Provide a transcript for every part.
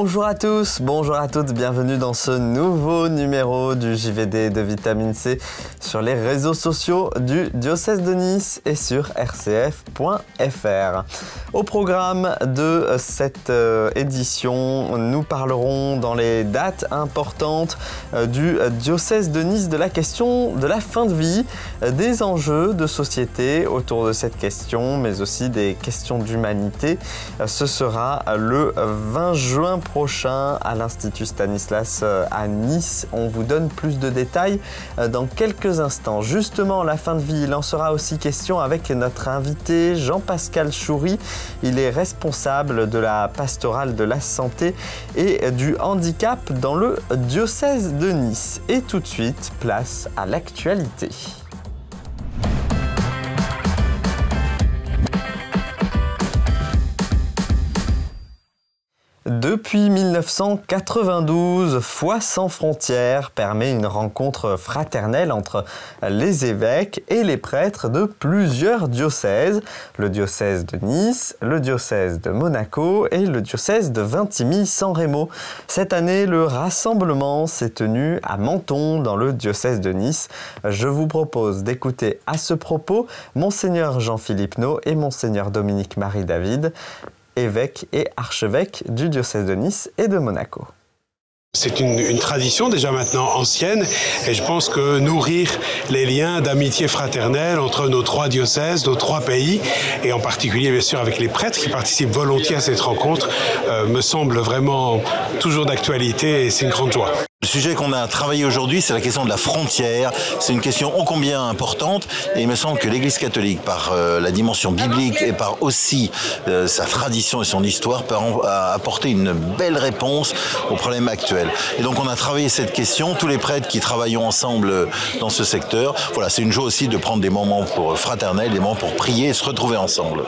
Bonjour à tous, bonjour à toutes, bienvenue dans ce nouveau numéro du JVD de Vitamine C sur les réseaux sociaux du diocèse de Nice et sur rcf.fr. Au programme de cette édition, nous parlerons dans les dates importantes du diocèse de Nice de la question de la fin de vie, des enjeux de société autour de cette question, mais aussi des questions d'humanité. Ce sera le 20 juin prochain à l'Institut Stanislas à Nice. On vous donne plus de détails dans quelques instants. Justement, la fin de vie, il en sera aussi question avec notre invité Jean-Pascal Choury. Il est responsable de la pastorale de la santé et du handicap dans le diocèse de Nice. Et tout de suite, place à l'actualité. Depuis 1992, Foi sans frontières permet une rencontre fraternelle entre les évêques et les prêtres de plusieurs diocèses, le diocèse de Nice, le diocèse de Monaco et le diocèse de Vintimille-San Remo. Cette année, le rassemblement s'est tenu à Menton, dans le diocèse de Nice. Je vous propose d'écouter à ce propos Monseigneur Jean-Philippe Naud et Monseigneur Dominique-Marie David, évêque et archevêque du diocèse de Nice et de Monaco. C'est une tradition déjà maintenant ancienne et je pense que nourrir les liens d'amitié fraternelle entre nos trois diocèses, nos trois pays et en particulier bien sûr avec les prêtres qui participent volontiers à cette rencontre me semble vraiment toujours d'actualité et c'est une grande joie. Le sujet qu'on a travaillé aujourd'hui, c'est la question de la frontière. C'est une question ô combien importante et il me semble que l'Église catholique, par la dimension biblique et par aussi sa tradition et son histoire, peut apporter une belle réponse aux problèmes actuels. Et donc on a travaillé cette question, tous les prêtres qui travaillons ensemble dans ce secteur. Voilà, c'est une joie aussi de prendre des moments pour fraternels, des moments pour prier et se retrouver ensemble.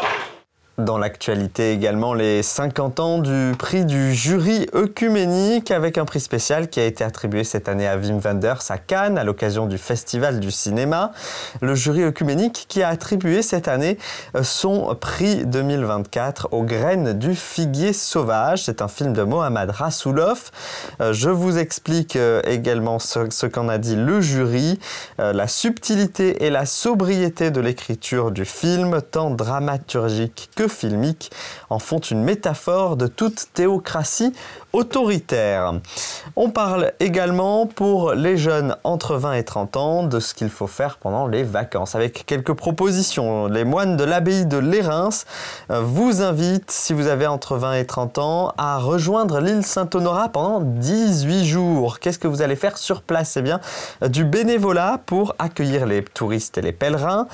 Dans l'actualité également, les 50 ans du prix du jury œcuménique avec un prix spécial qui a été attribué cette année à Wim Wenders à Cannes à l'occasion du Festival du cinéma. Le jury œcuménique qui a attribué cette année son prix 2024 aux graines du figuier sauvage. C'est un film de Mohammad Rassoulov. Je vous explique également ce qu'en a dit le jury. La subtilité et la sobriété de l'écriture du film, tant dramaturgique que filmique, en font une métaphore de toute théocratie autoritaire. On parle également pour les jeunes entre 20 et 30 ans de ce qu'il faut faire pendant les vacances, avec quelques propositions. Les moines de l'abbaye de Lérins vous invitent, si vous avez entre 20 et 30 ans, à rejoindre l'île Saint-Honorat pendant 18 jours. Qu'est-ce que vous allez faire sur place? Eh bien, du bénévolat pour accueillir les touristes et les pèlerins,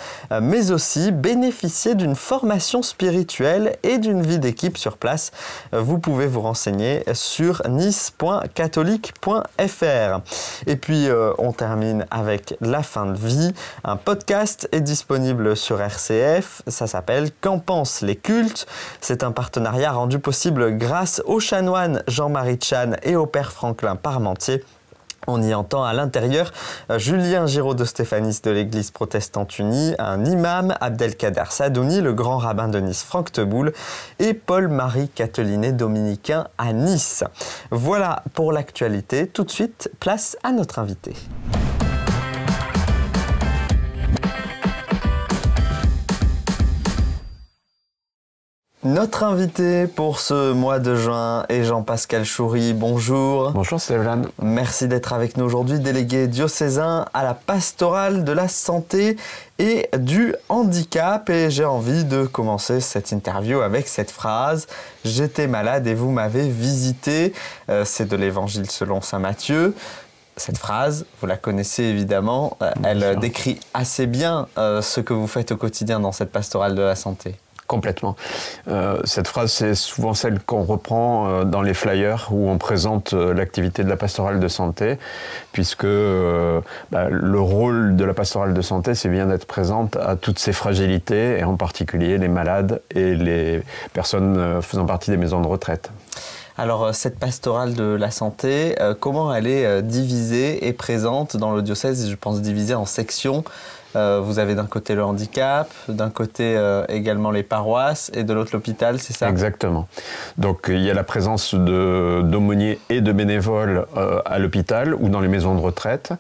mais aussi bénéficier d'une formation spirituelle et d'une vie d'équipe sur place. Vous pouvez vous renseigner sur nice.catholique.fr. Et puis, on termine avec la fin de vie. Un podcast est disponible sur RCF. Ça s'appelle « Qu'en pensent les cultes ?» C'est un partenariat rendu possible grâce au chanoine Jean-Marie Chan et au père Franklin Parmentier. On y entend à l'intérieur Julien Giraud de Stéphanis de l'Église protestante unie, un imam, Abdelkader Sadouni, le grand rabbin de Nice, Franck Teboul, et Paul-Marie Catelinet, dominicain à Nice. Voilà pour l'actualité. Tout de suite, place à notre invité. Notre invité pour ce mois de juin est Jean-Pascal Choury. Bonjour. Bonjour Stéphane. Merci d'être avec nous aujourd'hui, délégué diocésain à la pastorale de la santé et du handicap. Et j'ai envie de commencer cette interview avec cette phrase « J'étais malade et vous m'avez visité ». C'est de l'Évangile selon saint Matthieu. Cette phrase, vous la connaissez évidemment, elle décrit assez bien ce que vous faites au quotidien dans cette pastorale de la santé. Complètement. Cette phrase, c'est souvent celle qu'on reprend dans les flyers où on présente l'activité de la pastorale de santé, puisque le rôle de la pastorale de santé, c'est bien d'être présente à toutes ces fragilités, et en particulier les malades et les personnes faisant partie des maisons de retraite. Alors, cette pastorale de la santé, comment elle est divisée et présente dans le diocèse, je pense divisée en sections Vous avez d'un côté le handicap, d'un côté également les paroisses et de l'autre l'hôpital, c'est ça? Exactement. Donc il y a la présence d'aumôniers et de bénévoles à l'hôpital ou dans les maisons de retraite.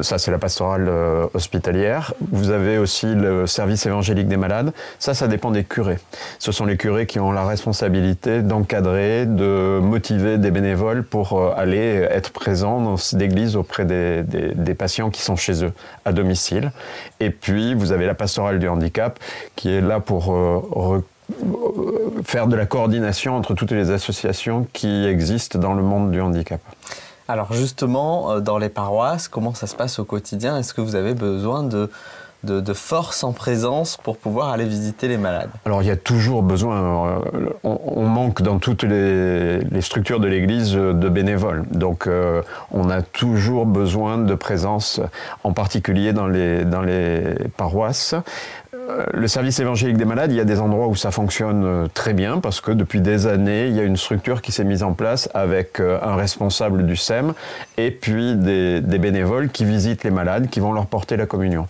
Ça, c'est la pastorale hospitalière. Vous avez aussi le service évangélique des malades. Ça dépend des curés. Ce sont les curés qui ont la responsabilité d'encadrer, de motiver des bénévoles pour aller être présents dans l'église auprès des patients qui sont chez eux, à domicile. Et puis, vous avez la pastorale du handicap qui est là pour faire de la coordination entre toutes les associations qui existent dans le monde du handicap. Alors justement, dans les paroisses, comment ça se passe au quotidien? Est-ce que vous avez besoin de force en présence pour pouvoir aller visiter les malades? Alors il y a toujours besoin, on manque dans toutes les structures de l'Église de bénévoles, donc on a toujours besoin de présence, en particulier dans les paroisses. Le service évangélique des malades, il y a des endroits où ça fonctionne très bien parce que depuis des années, il y a une structure qui s'est mise en place avec un responsable du SEM et puis des bénévoles qui visitent les malades, qui vont leur porter la communion.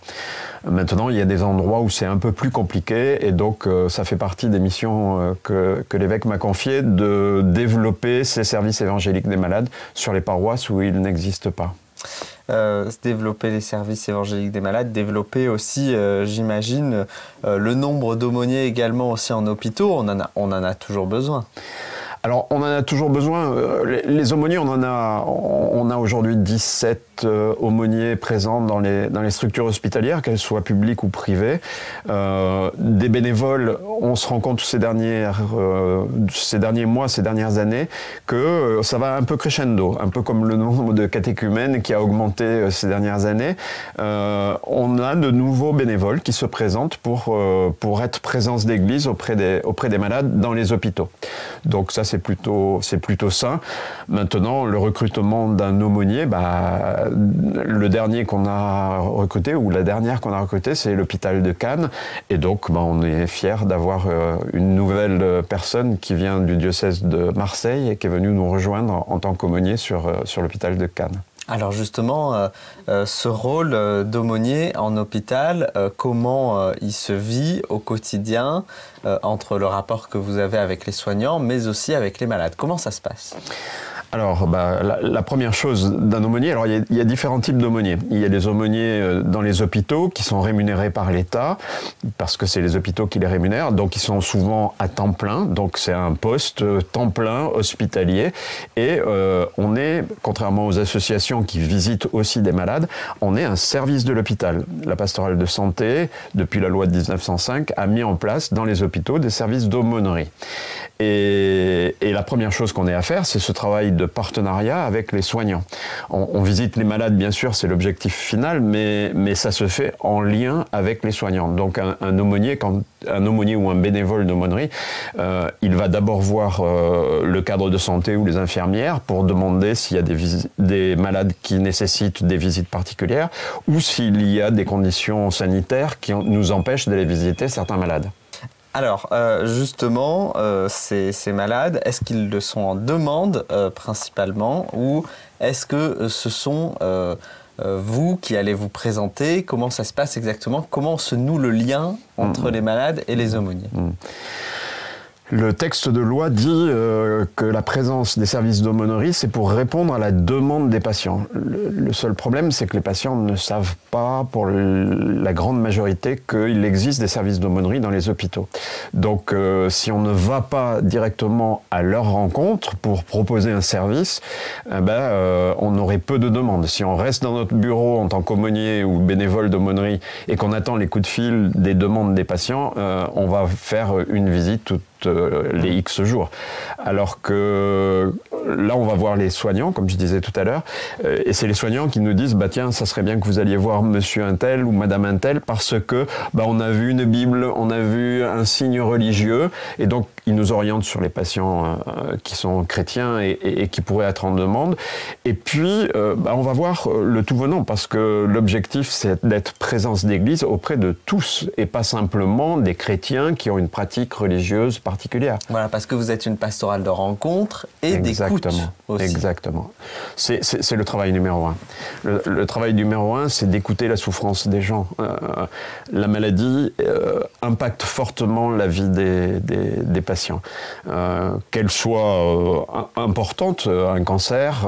Maintenant, il y a des endroits où c'est un peu plus compliqué et donc ça fait partie des missions que l'évêque m'a confiées de développer ces services évangéliques des malades sur les paroisses où ils n'existent pas. Développer les services évangéliques des malades, développer aussi, j'imagine, le nombre d'aumôniers également aussi en hôpitaux, on en a toujours besoin. Alors, on en a toujours besoin. Les aumôniers, on a aujourd'hui 17 aumôniers présents dans les structures hospitalières, qu'elles soient publiques ou privées. Des bénévoles, on se rend compte ces derniers mois, ces dernières années, que ça va un peu crescendo, un peu comme le nombre de catéchumènes qui a augmenté ces dernières années. On a de nouveaux bénévoles qui se présentent pour être présence d'église auprès des malades dans les hôpitaux. Donc ça, c'est plutôt sain. Maintenant, le recrutement d'un aumônier, le dernier qu'on a recruté, ou la dernière qu'on a recrutée, c'est l'hôpital de Cannes. Et donc, on est fiers d'avoir une nouvelle personne qui vient du diocèse de Marseille et qui est venue nous rejoindre en tant qu'aumônier sur l'hôpital de Cannes. Alors justement, ce rôle d'aumônier en hôpital, comment il se vit au quotidien entre le rapport que vous avez avec les soignants, mais aussi avec les malades? Comment ça se passe? Alors, la première chose d'un aumônier, alors il y a différents types d'aumôniers. Il y a des aumôniers dans les hôpitaux qui sont rémunérés par l'État, parce que c'est les hôpitaux qui les rémunèrent, donc ils sont souvent à temps plein, donc c'est un poste temps plein hospitalier, et on est, contrairement aux associations qui visitent aussi des malades, on est un service de l'hôpital. La pastorale de santé, depuis la loi de 1905, a mis en place dans les hôpitaux des services d'aumônerie. Et la première chose qu'on ait à faire, c'est ce travail de partenariat avec les soignants. On visite les malades, bien sûr, c'est l'objectif final, mais ça se fait en lien avec les soignants. Donc un aumônier ou un bénévole d'aumônerie, il va d'abord voir le cadre de santé ou les infirmières pour demander s'il y a des malades qui nécessitent des visites particulières ou s'il y a des conditions sanitaires qui nous empêchent d'aller visiter certains malades. Alors, justement, ces malades, est-ce qu'ils le sont en demande principalement ou est-ce que ce sont vous qui allez vous présenter? Comment ça se passe exactement? Comment se noue le lien entre les malades et les aumôniers? Le texte de loi dit que la présence des services d'aumônerie, c'est pour répondre à la demande des patients. Le seul problème, c'est que les patients ne savent pas, pour la grande majorité, qu'il existe des services d'aumônerie dans les hôpitaux. Donc, si on ne va pas directement à leur rencontre pour proposer un service, on aurait peu de demandes. Si on reste dans notre bureau en tant qu'aumônier ou bénévole d'aumônerie et qu'on attend les coups de fil des demandes des patients, on va faire une visite les X jours. Alors que là, on va voir les soignants, comme je disais tout à l'heure, et c'est les soignants qui nous disent tiens, ça serait bien que vous alliez voir monsieur un tel ou madame un tel parce que on a vu une Bible, on a vu un signe religieux, et donc ils nous orientent sur les patients qui sont chrétiens et qui pourraient être en demande. Et puis, on va voir le tout venant, parce que l'objectif, c'est d'être présence d'église auprès de tous, et pas simplement des chrétiens qui ont une pratique religieuse particulière. Voilà, parce que vous êtes une pastorale de rencontre et d'écoute aussi. Exactement. C'est le travail numéro un. Le travail numéro un, c'est d'écouter la souffrance des gens. La maladie impacte fortement la vie des patients. Qu'elle soit importante, un cancer,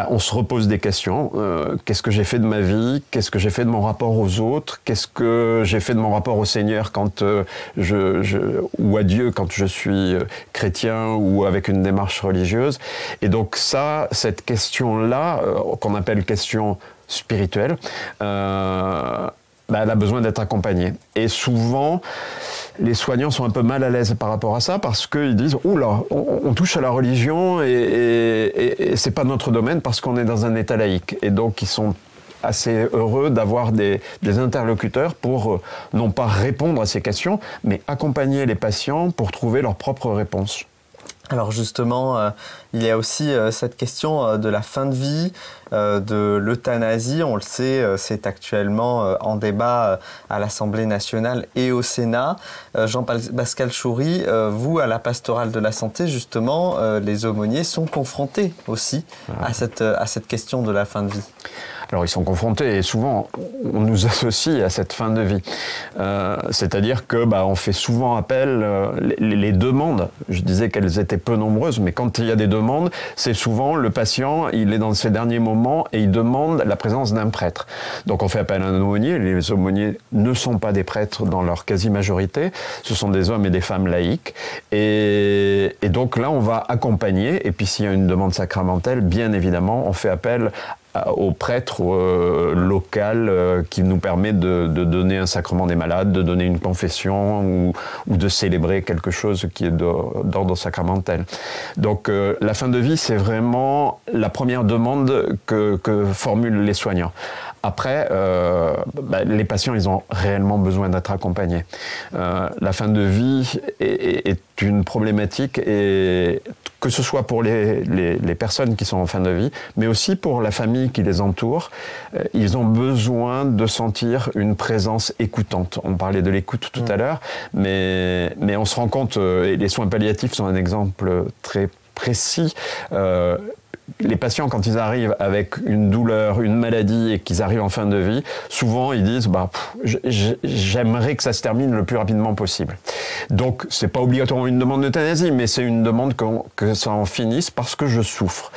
on se repose des questions. Qu'est-ce que j'ai fait de ma vie? Qu'est-ce que j'ai fait de mon rapport aux autres? Qu'est-ce que j'ai fait de mon rapport au Seigneur quand ou à Dieu quand je suis chrétien ou avec une démarche religieuse? Et donc cette question-là, qu'on appelle question spirituelle, elle a besoin d'être accompagnée. Et souvent, les soignants sont un peu mal à l'aise par rapport à ça parce qu'ils disent « Oula, on touche à la religion et c'est pas notre domaine parce qu'on est dans un état laïque ». Et donc, ils sont assez heureux d'avoir des interlocuteurs pour non pas répondre à ces questions, mais accompagner les patients pour trouver leurs propres réponses. Alors justement, il y a aussi cette question de la fin de vie, de l'euthanasie. On le sait, c'est actuellement en débat à l'Assemblée nationale et au Sénat. Jean-Pascal Choury, vous, à la pastorale de la santé, justement, les aumôniers sont confrontés aussi à cette question de la fin de vie. Alors ils sont confrontés et souvent on nous associe à cette fin de vie. C'est-à-dire que on fait souvent appel, les demandes, je disais qu'elles étaient peu nombreuses, mais quand il y a des demandes, c'est souvent le patient, il est dans ses derniers moments et il demande la présence d'un prêtre. Donc on fait appel à un aumônier, les aumôniers ne sont pas des prêtres dans leur quasi-majorité, ce sont des hommes et des femmes laïques. Et donc là on va accompagner, et puis s'il y a une demande sacramentelle, bien évidemment on fait appel au prêtre local qui nous permet de donner un sacrement des malades, de donner une confession ou de célébrer quelque chose qui est d'ordre sacramentel. Donc la fin de vie, c'est vraiment la première demande que formulent les soignants. Après, les patients, ils ont réellement besoin d'être accompagnés. La fin de vie est une problématique, et que ce soit pour les personnes qui sont en fin de vie, mais aussi pour la famille qui les entoure, ils ont besoin de sentir une présence écoutante. On parlait de l'écoute tout à l'heure, mais on se rend compte, et les soins palliatifs sont un exemple très précis, les patients, quand ils arrivent avec une douleur, une maladie et qu'ils arrivent en fin de vie, souvent ils disent j'aimerais que ça se termine le plus rapidement possible. Donc c'est pas obligatoirement une demande d'euthanasie, mais c'est une demande que ça en finisse parce que je souffre.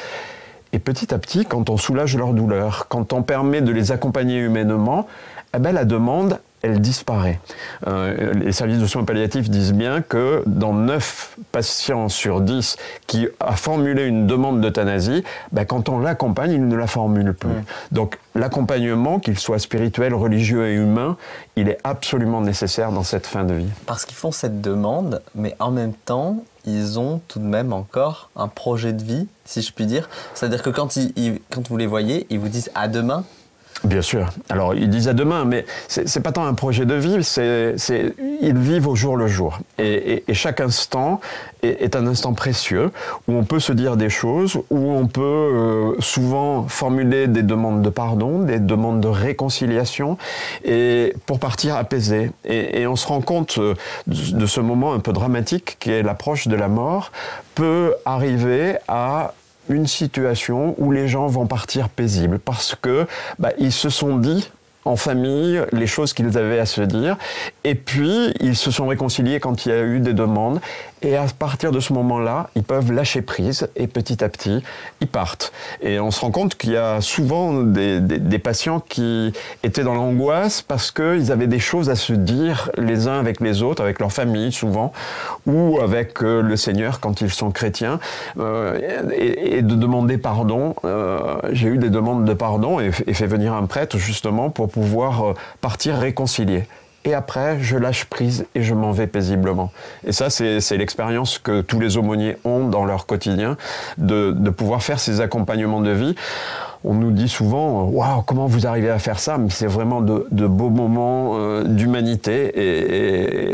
Et petit à petit, quand on soulage leur douleur, quand on permet de les accompagner humainement, la demande, elle disparaît. Les services de soins palliatifs disent bien que dans 9 patients sur 10 qui a formulé une demande d'euthanasie, quand on l'accompagne, il ne la formule plus. Donc l'accompagnement, qu'il soit spirituel, religieux et humain, il est absolument nécessaire dans cette fin de vie. Parce qu'ils font cette demande, mais en même temps, ils ont tout de même encore un projet de vie, si je puis dire. C'est-à-dire que quand vous les voyez, ils vous disent « à demain ». Bien sûr. Alors, ils disent à demain, mais c'est pas tant un projet de vie, ils vivent au jour le jour. Et chaque instant est un instant précieux où on peut se dire des choses, où on peut souvent formuler des demandes de pardon, des demandes de réconciliation, et pour partir apaisé. Et on se rend compte de ce moment un peu dramatique qui est l'approche de la mort, peut arriver à une situation où les gens vont partir paisibles parce que ils se sont dit en famille les choses qu'ils avaient à se dire, et puis ils se sont réconciliés quand il y a eu des demandes, et à partir de ce moment-là, ils peuvent lâcher prise, et petit à petit, ils partent. Et on se rend compte qu'il y a souvent des patients qui étaient dans l'angoisse parce qu'ils avaient des choses à se dire les uns avec les autres, avec leur famille souvent, ou avec le Seigneur quand ils sont chrétiens, et de demander pardon. J'ai eu des demandes de pardon et fait venir un prêtre justement pour pouvoir partir réconcilié. Et après, je lâche prise et je m'en vais paisiblement. Et ça, c'est l'expérience que tous les aumôniers ont dans leur quotidien, de pouvoir faire ces accompagnements de vie. On nous dit souvent « Waouh, comment vous arrivez à faire ça ?» Mais c'est vraiment de beaux moments d'humanité.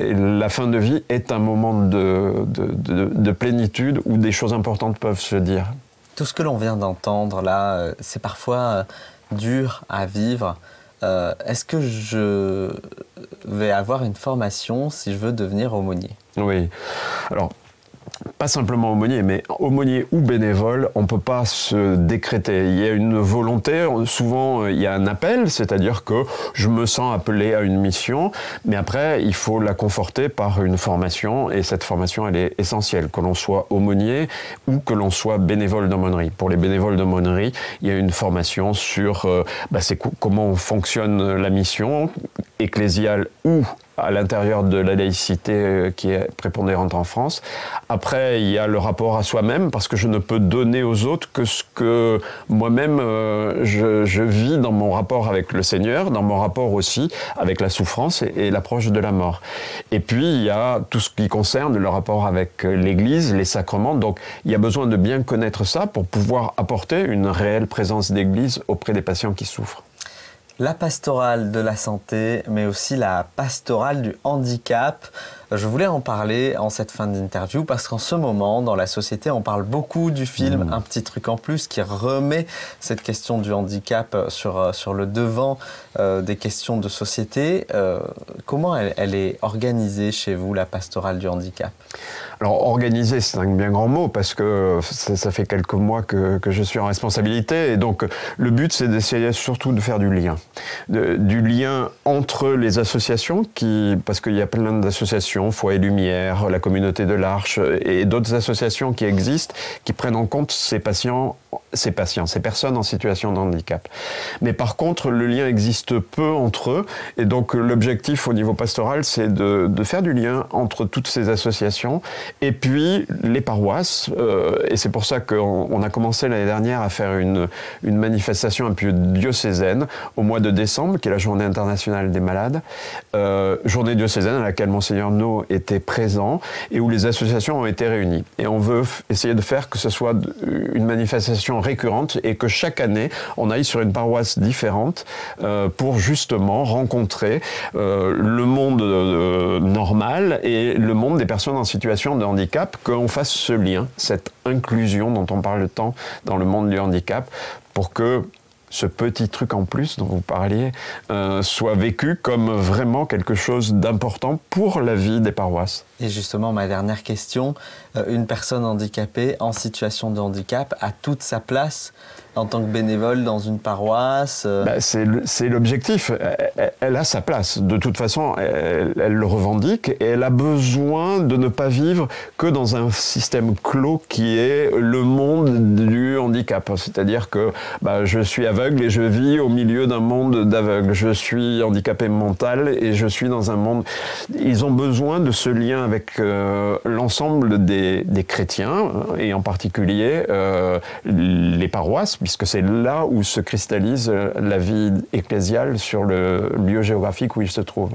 Et la fin de vie est un moment de plénitude où des choses importantes peuvent se dire. Tout ce que l'on vient d'entendre là, c'est parfois dur à vivre. est-ce que je vais avoir une formation si je veux devenir aumônier? Oui. Alors, pas simplement aumônier, mais aumônier ou bénévole, on ne peut pas se décréter. Il y a une volonté, souvent il y a un appel, c'est-à-dire que je me sens appelé à une mission, mais après il faut la conforter par une formation, et cette formation elle est essentielle, que l'on soit aumônier ou que l'on soit bénévole d'aumônerie. Pour les bénévoles d'aumônerie, il y a une formation sur comment fonctionne la mission ecclésiale ou à l'intérieur de la laïcité qui est prépondérante en France. Après, il y a le rapport à soi-même, parce que je ne peux donner aux autres que ce que moi-même je vis dans mon rapport avec le Seigneur, dans mon rapport aussi avec la souffrance et l'approche de la mort. Et puis, il y a tout ce qui concerne le rapport avec l'Église, les sacrements. Donc, il y a besoin de bien connaître ça pour pouvoir apporter une réelle présence d'Église auprès des patients qui souffrent. La pastorale de la santé, mais aussi la pastorale du handicap. Je voulais en parler en cette fin d'interview parce qu'en ce moment, dans la société, on parle beaucoup du film Un petit truc en plus qui remet cette question du handicap sur le devant des questions de société. Comment elle est organisée chez vous, la pastorale du handicap? Alors, organisée, c'est un bien grand mot parce que ça fait quelques mois que je suis en responsabilité. Et donc, le but, c'est d'essayer surtout de faire du lien. Du lien entre les associations, parce qu'il y a plein d'associations, Foi et Lumière, la Communauté de l'Arche et d'autres associations qui existent, qui prennent en compte ces personnes en situation de handicap. Mais par contre, le lien existe peu entre eux. Et donc, l'objectif au niveau pastoral, c'est de faire du lien entre toutes ces associations et puis les paroisses. Et c'est pour ça qu'on a commencé l'année dernière à faire une manifestation un peu diocésaine au mois de décembre, qui est la Journée internationale des malades. Journée diocésaine à laquelle Monseigneur No était présent et où les associations ont été réunies. Et on veut essayer de faire que ce soit une manifestation récurrente et que chaque année, on aille sur une paroisse différente pour justement rencontrer le monde normal et le monde des personnes en situation de handicap, qu'on fasse ce lien, cette inclusion dont on parle tant dans le monde du handicap, pour que ce petit truc en plus dont vous parliez soit vécu comme vraiment quelque chose d'important pour la vie des paroisses. Et justement, ma dernière question, une personne handicapée en situation de handicap a toute sa place en tant que bénévole dans une paroisse? C'est l'objectif. Elle a sa place. De toute façon, elle le revendique et elle a besoin de ne pas vivre que dans un système clos qui est le monde du handicap. C'est-à-dire que je suis aveugle et je vis au milieu d'un monde d'aveugles. Je suis handicapé mental et je suis dans un monde... Ils ont besoin de ce lien avec l'ensemble des chrétiens et en particulier les paroisses, puisque c'est là où se cristallise la vie ecclésiale sur le lieu géographique où il se trouve.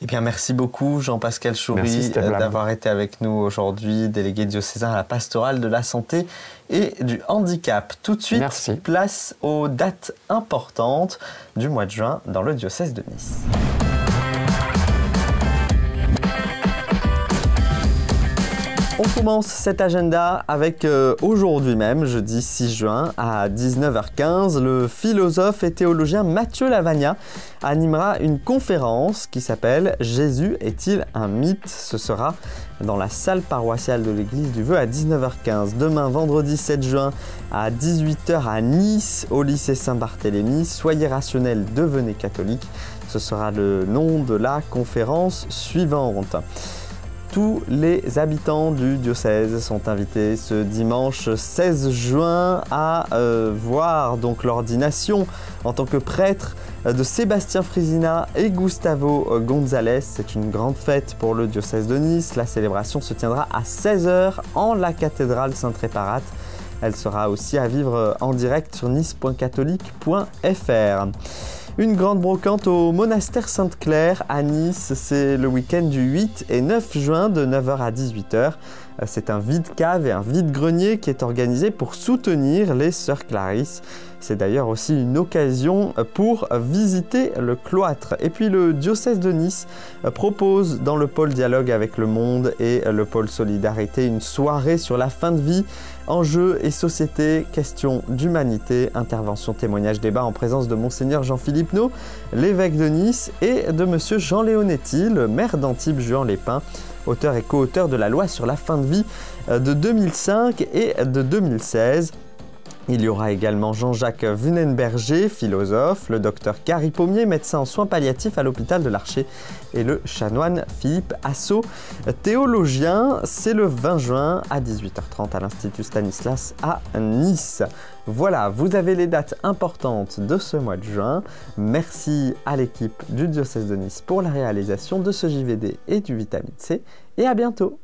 Eh bien, merci beaucoup Jean-Pascal Choury d'avoir été avec nous aujourd'hui, délégué diocésain à la pastorale de la santé et du handicap. Tout de suite, merci. Place aux dates importantes du mois de juin dans le diocèse de Nice. On commence cet agenda avec aujourd'hui même, jeudi 6 juin à 19h15, le philosophe et théologien Mathieu Lavagna animera une conférence qui s'appelle « Jésus est-il un mythe ?» Ce sera dans la salle paroissiale de l'église du Vœu à 19h15. Demain, vendredi 7 juin à 18h à Nice, au lycée Saint-Barthélemy, « Soyez rationnels, devenez catholiques ». Ce sera le nom de la conférence suivante. Tous les habitants du diocèse sont invités ce dimanche 16 juin à voir donc l'ordination en tant que prêtre de Sébastien Frisina et Gustavo González. C'est une grande fête pour le diocèse de Nice. La célébration se tiendra à 16h en la cathédrale Sainte-Réparate. Elle sera aussi à vivre en direct sur nice.catholique.fr. Une grande brocante au monastère Sainte-Claire à Nice, c'est le week-end du 8 et 9 juin de 9h à 18h. C'est un vide-cave et un vide-grenier qui est organisé pour soutenir les sœurs Clarisse. C'est d'ailleurs aussi une occasion pour visiter le cloître. Et puis le diocèse de Nice propose dans le pôle dialogue avec le monde et le pôle solidarité une soirée sur la fin de vie, enjeux et société, questions d'humanité, intervention, témoignage, débat en présence de Monseigneur Jean-Philippe Naud, l'évêque de Nice, et de Monsieur Jean Leonetti, le maire d'Antibes-Juan-les-Pins, auteur et co-auteur de la loi sur la fin de vie de 2005 et de 2016. Il y aura également Jean-Jacques Vunenberger, philosophe, le docteur Carrie Pommier, médecin en soins palliatifs à l'hôpital de l'Archer, et le chanoine Philippe Assot, théologien. C'est le 20 juin à 18h30 à l'Institut Stanislas à Nice. Voilà, vous avez les dates importantes de ce mois de juin. Merci à l'équipe du diocèse de Nice pour la réalisation de ce JVD et du Vitamine C, et à bientôt.